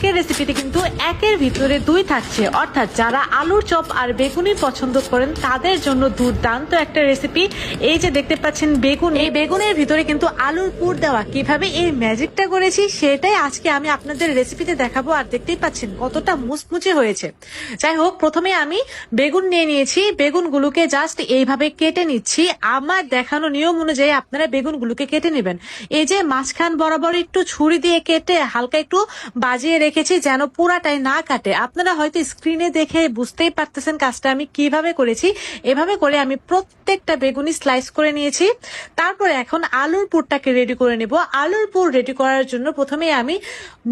আজকের রেসিপিতে কিন্তু একের ভিতরে দুই থাকছে, অর্থাৎ যারা আলুর চপ আর বেগুনি পছন্দ করেন তাদের জন্য দুর্দান্ত একটা রেসিপি। এই যে দেখতে পাচ্ছেন বেগুন, এই বেগুনের ভিতরে কিন্তু আলুর পুর দেওয়া। কিভাবে এই ম্যাজিকটা করেছি সেটাই আজকে আমি আপনাদের রেসিপিতে দেখাবো। আর দেখতেই পাচ্ছেন কতটা মুচমুচে হয়েছে। যাই হোক, প্রথমে আমি বেগুন নিয়ে নিয়েছি। বেগুনগুলোকে জাস্ট এইভাবে কেটে নিচ্ছি। আমার দেখানো নিয়ম অনুযায়ী আপনারা বেগুনগুলোকে কেটে নেবেন। এই যে মাঝখান বরাবর একটু ছুরি দিয়ে কেটে হালকা একটু বাজিয়ে রেখেছি যেন পুরাটাই না কাটে। আপনারা হয়তো স্ক্রিনে দেখে বুঝতেই পারতেছেন কাজটা আমি কিভাবে করেছি। এভাবে করে আমি প্রত্যেকটা বেগুনি স্লাইস করে নিয়েছি। তারপরে এখন আলুর পুরটাকে রেডি করে নেব। আলুর পুর রেডি করার জন্য প্রথমে আমি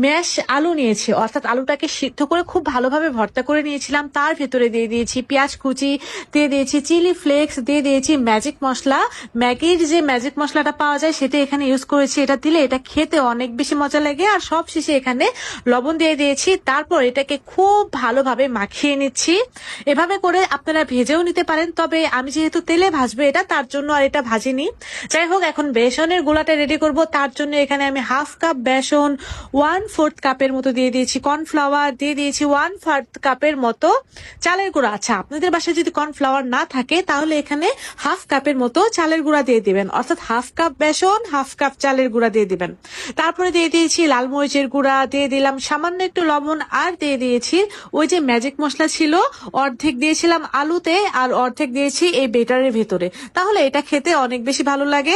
ম্যাশ আলু নিয়েছি, অর্থাৎ আলুটাকে সিদ্ধ করে খুব ভালোভাবে ভর্তা করে নিয়েছিলাম। তার ভেতরে দিয়ে দিয়েছি পেঁয়াজ কুচি, দিয়ে দিয়েছি চিলি ফ্লেক্স, দিয়ে দিয়েছি ম্যাজিক মশলা। ম্যাগির যে ম্যাজিক মশলাটা পাওয়া যায় সেটা এখানে ইউজ করেছি। এটা দিলে এটা খেতে অনেক বেশি মজা লাগে। আর সব শেষে এখানে লবণ দিয়ে দিয়েছি। তারপর এটাকে খুব ভালোভাবে মাখিয়ে নিচ্ছি। এভাবে করে আপনারা ভেজেও নিতে পারেন, তবে আমি যেহেতু তেলে ভাজবো এটা, তার জন্য আর এটা ভাজিনি। যাই হোক, এখন বেসনের গোলাটা রেডি করব। তার জন্য এখানে আমি হাফ কাপ বেসন, 1/4 কাপের মতো দিয়ে দিয়েছি কর্নফ্লাওয়ার, দিয়ে দিয়েছি 1/4 কাপের মতো চালের গুঁড়া। আচ্ছা, আপনাদের বাসায় যদি কর্নফ্লাওয়ার না থাকে তাহলে এখানে হাফ কাপের মতো চালের গুঁড়া দিয়ে দিবেন, অর্থাৎ হাফ কাপ বেসন, হাফ কাপ চালের গুঁড়া দিয়ে দিবেন। তারপরে দিয়ে দিয়েছি লাল মরিচের গুঁড়া, দিয়ে দিলাম সামান্য একটু লবণ, আর দিয়ে দিয়েছি ওই যে ম্যাজিক মশলা ছিল, অর্ধেক দিয়েছিলাম আলুতে আর অর্ধেক দিয়েছি এই বেটারের ভেতরে। তাহলে এটা খেতে অনেক বেশি ভালো লাগে।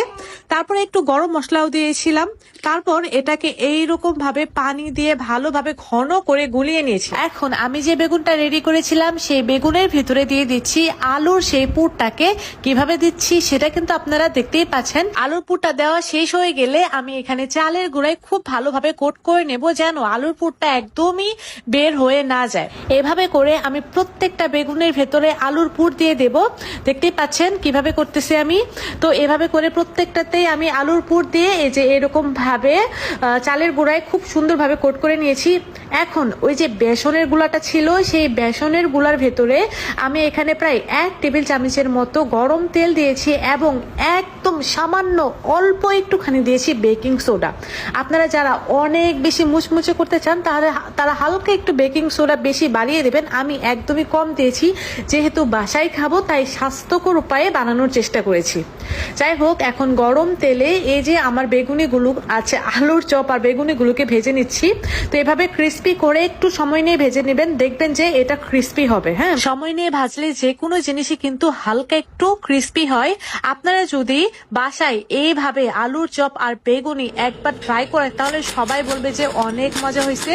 তারপরে একটু গরম মশলাও দিয়েছিলাম। তারপর এটাকে এইরকম ভাবে পানি দিয়ে ভালোভাবে ঘন করে গুলিয়ে নিয়েছি। এখন আমি যে বেগুনটা রেডি করেছিলাম সেই বেগুনের ভিতরে দিয়ে দিচ্ছি আলুর সেই পুরটাকে। কিভাবে দিচ্ছি সেটা কিন্তু আপনারা দেখতেই পাচ্ছেন। আলুর পুরটা দেওয়া শেষ হয়ে গেলে আমি এখানে চালের গুঁড়ায় খুব ভালোভাবে কোট করে নেব যেন আলুর পুরটা একদমই বের হয়ে না যায়। এভাবে করে আমি প্রত্যেকটা বেগুনের ভেতরে আলুর পুর দিয়ে দেব। দেখতেই পাচ্ছেন কিভাবে করতেছি আমি। তো এভাবে করে প্রত্যেকটাতেই আমি আলুর পুর দিয়ে এই যে এরকম ভাবে চালের গুঁড়ায় খুব সুন্দরভাবে কোট করে নিয়েছি। এখন ওই যে বেসনের গুঁড়াটা ছিল সেই বেসনের গুঁড়ার ভেতরে আমি এখানে প্রায় 1 টেবিল চামচের মতো গরম তেল দিয়েছি এবং একদম সামান্য অল্প একটুখানি দিয়েছি বেকিং সোডা। আপনারা যারা অনেক বেশি মুচমুচে করতে চান তারা হালকা একটু বেকিং সোডা বেশি বাড়িয়ে দেবেন। আমি একদমই কম দিয়েছি, যেহেতু বাসায় খাবো তাই স্বাস্থ্যকর উপায়ে বানানোর চেষ্টা করেছি। যাই হোক, এখন গরম তেলে এই যে আমার বেগুনিগুলো আছে, আলুর চপ আর বেগুনিগুলোকে ভেজে নিচ্ছি। তো এভাবে ক্রিস্পি করে একটু সময় নিয়ে ভেজে নেবেন, দেখবেন যে এটা ক্রিস্পি হবে। হ্যাঁ, সময় নিয়ে ভাজলে যে কোনো জিনিসই কিন্তু হালকা একটু ক্রিস্পি হয়। আপনারা যদি বাসায় এইভাবে আলুর চপ আর বেগুনি একবার ট্রাই করেন তাহলে সবাই বলবে যে অনেক মজা হয়েছে।